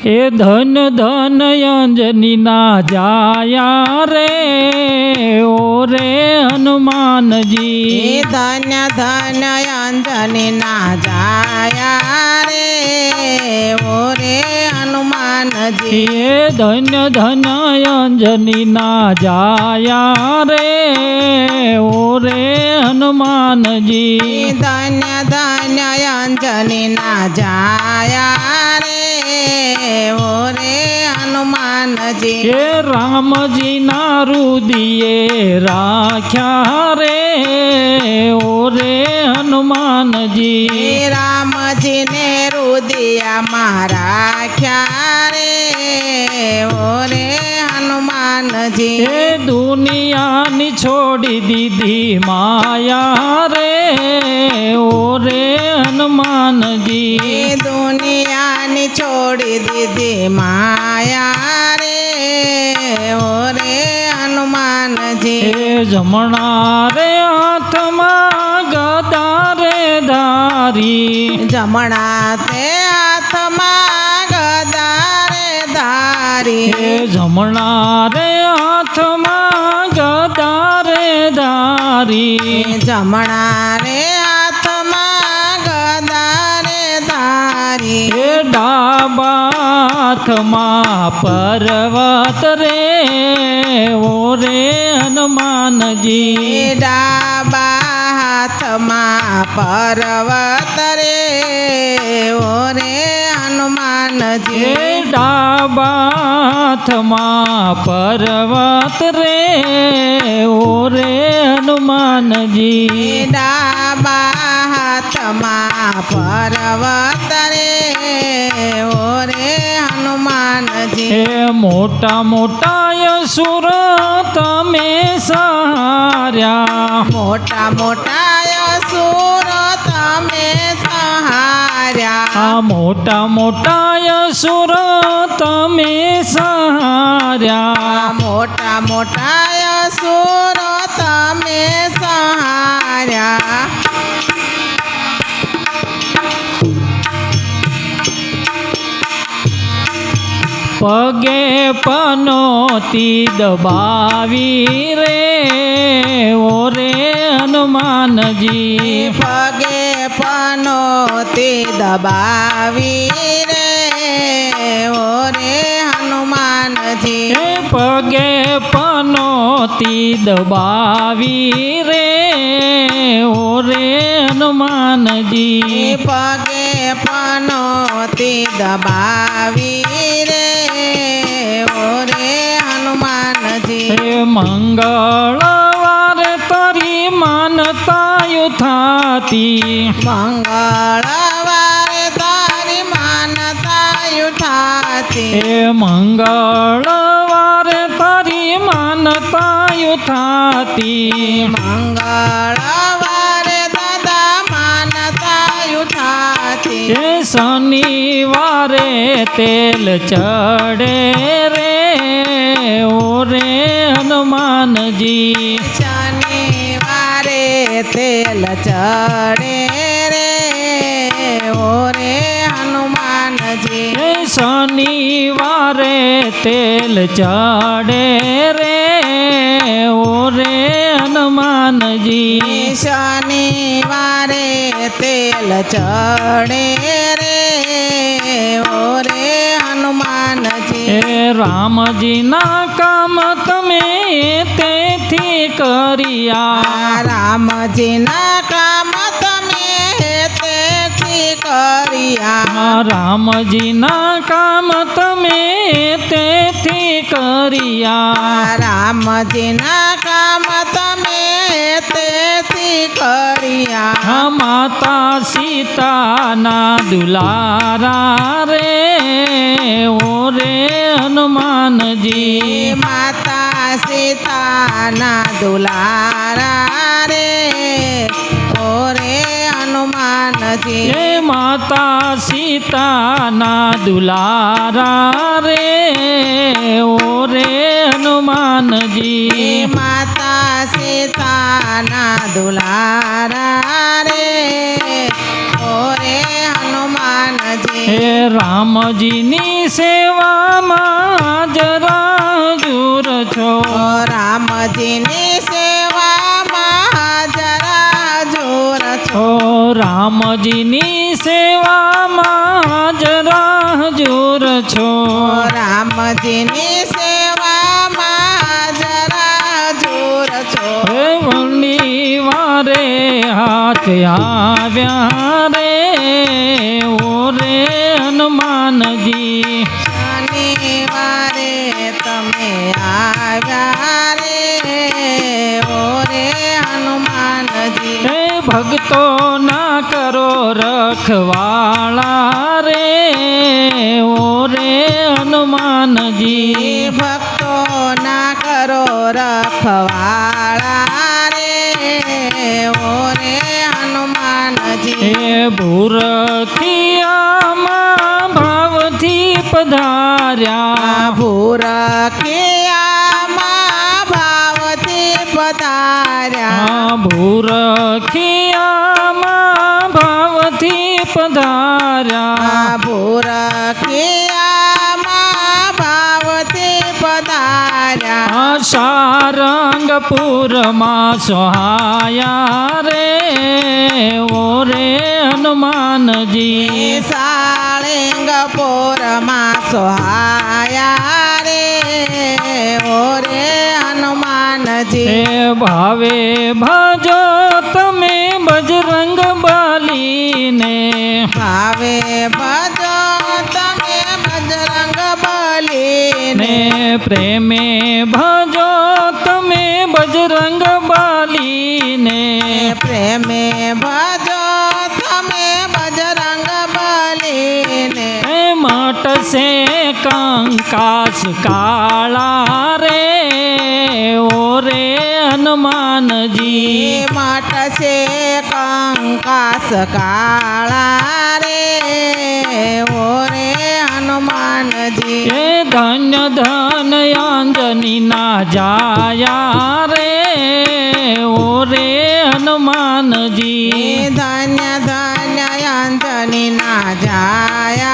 એ ધન ધન અંજની ના જાયા રે ઓ રે હનુમાનજી ધન્ય ધન્ય અંજની ના જાયા રે ઓ રે હનુમાનજી એ ધન્ય ધન્ય અંજની ના જાયા રે ઓ રે હનુમાનજી ધન્ય ધન્ય અંજની ના જાયા રે ઓ રે હનુમાનજી એ રામજી ના રુદિયે રાખ્યા રે ઓ રે હનુમાનજી રામજી ને રુદિયામાં રાખ્યા રે ઓ રે હનુમાનજી એ દુનિયાની છોડી દીધી માયા રે ઓ રે હનુમાનજી દુનિયાની છોડી દીધી માયા રે ઓ રે હનુમાનજી એ જમણા રે હાથમાં ગદા રે ધારી જમણા તે હાથમાં ગદા રે ધારી એ જમણા રે હાથમાં ગદા રે ધારી જમણા રે હાથમાં ગદા રે ધારી એ ડાબા હાથમાં પર્વત રે ઓ રે હનુમાનજી ડાબા હાથમાં પર્વત રે ઓ રે હનુમાનજી એ ડાબા હાથમાં પર્વત રે ઓ રે હનુમાનજી ડાબા હાથમાં પર્વત રે ઓ રે હનુમાનજી એ મોટા મોટા અસુર તમે સહાર્યા મોટા મોટા અસુર તમે સહાર્યા આ મોટા મોટા અસુર તમે સહાર્યા મોટા મોટા અસુર તમે સહાર્યા પગે પનોતી દબાવી રે ઓ રે હનુમાનજી પગે પનોતી દબાવી રે ઓ રે હનુમાનજી એ પગે પનોતી દબાવી રે ઓ રે હનુમાનજી પગે પનોતી દબાવી રે ઓ રે હનુમાનજી એ મંગળવારે તારી માનતાયુ થાતી મંગળવારે તારી માનતાયુ થાતી એ મંગળવારે તારી માનતાયુ થાતી મંગળવારે દાદા માનતાયુ થાતી એ શનિવારે તેલ ચડે રે ઓ રે હનુમાનજી શનિવારે તેલ ચડે રે ઓ રે હનુમાનજી એ શનિવારે તેલ ચડે રે ઓ રે હનુમાનજી શનિવારે તેલ ચડે રે ઓ રે હનુમાનજી એ રામજીના કામ તમે તેથી કર્યા રામજીના કામ તમે તેથી કર્યા રામજીના કામ તમે તેથી કર્યા રામજીના કામ તમે તેથી કર્યા માતા સીતાના દુલારા રે ઓ રે હનુમાનજી માતા સીતાના દુલારા રે ઓ રે હનુમાનજી એ માતા સીતાના દુલારા રે ઓ રે હનુમાનજી માતા સીતાના દુલારા રે ઓ રે હનુમાનજી હે રામજીની સેવામાં જરા જુર છો. રામજીની સેવામાં જરા જોર છો. ઓ રામજીની સેવામાં જરા જુર છો. રામજીની સેવામાં જરા જોર છો. હે વળી વારે હાથ આવ્યા રે ઓરે હનુમાનજી. શનિવારે તમે આવ્યા રે ઓરે હનુમાનજી. હે ભક્તો ના કરો રખવાળા રે ઓરે હનુમાનજી. ભક્તો ના કરો રખવાળા રે ઓરે હનુમાનજી. હે ભૂરખિયામાં ભાવથી પધાર્યા. ભૂરખિયામાં ભાવથી પધાર્યા. હા ભૂરખિયામાં ભાવથી પધાર્યા. ભૂરખિયામાં ભાવથી પધાર્યા. આ સારંગપુરમાં સહાયા રે ઓરે હનુમાનજી. સાળિંગપુરમાં સોહાયા રે ઓરે હનુમાનજી. હે ભાવે ભજો તમે બજરંગ બલીને. ભાવે ભજો તમે બજરંગ બલીને. ને પ્રેમે ભજો તમે બજરંગ બલીને. પ્રેમે ભજો તમે બજરંગ બલીને. હે મટશે કંકાસ કાળા રે ઓરે હનુમાનજી. મટશે કંકાસ કાળા રે ઓરે હનુમાનજી. હે ધન્ય ધન્ય અંજની ના જાયા રે ઓરે હનુમાનજી. ધન્ય ધન્ય અંજની ના જાયા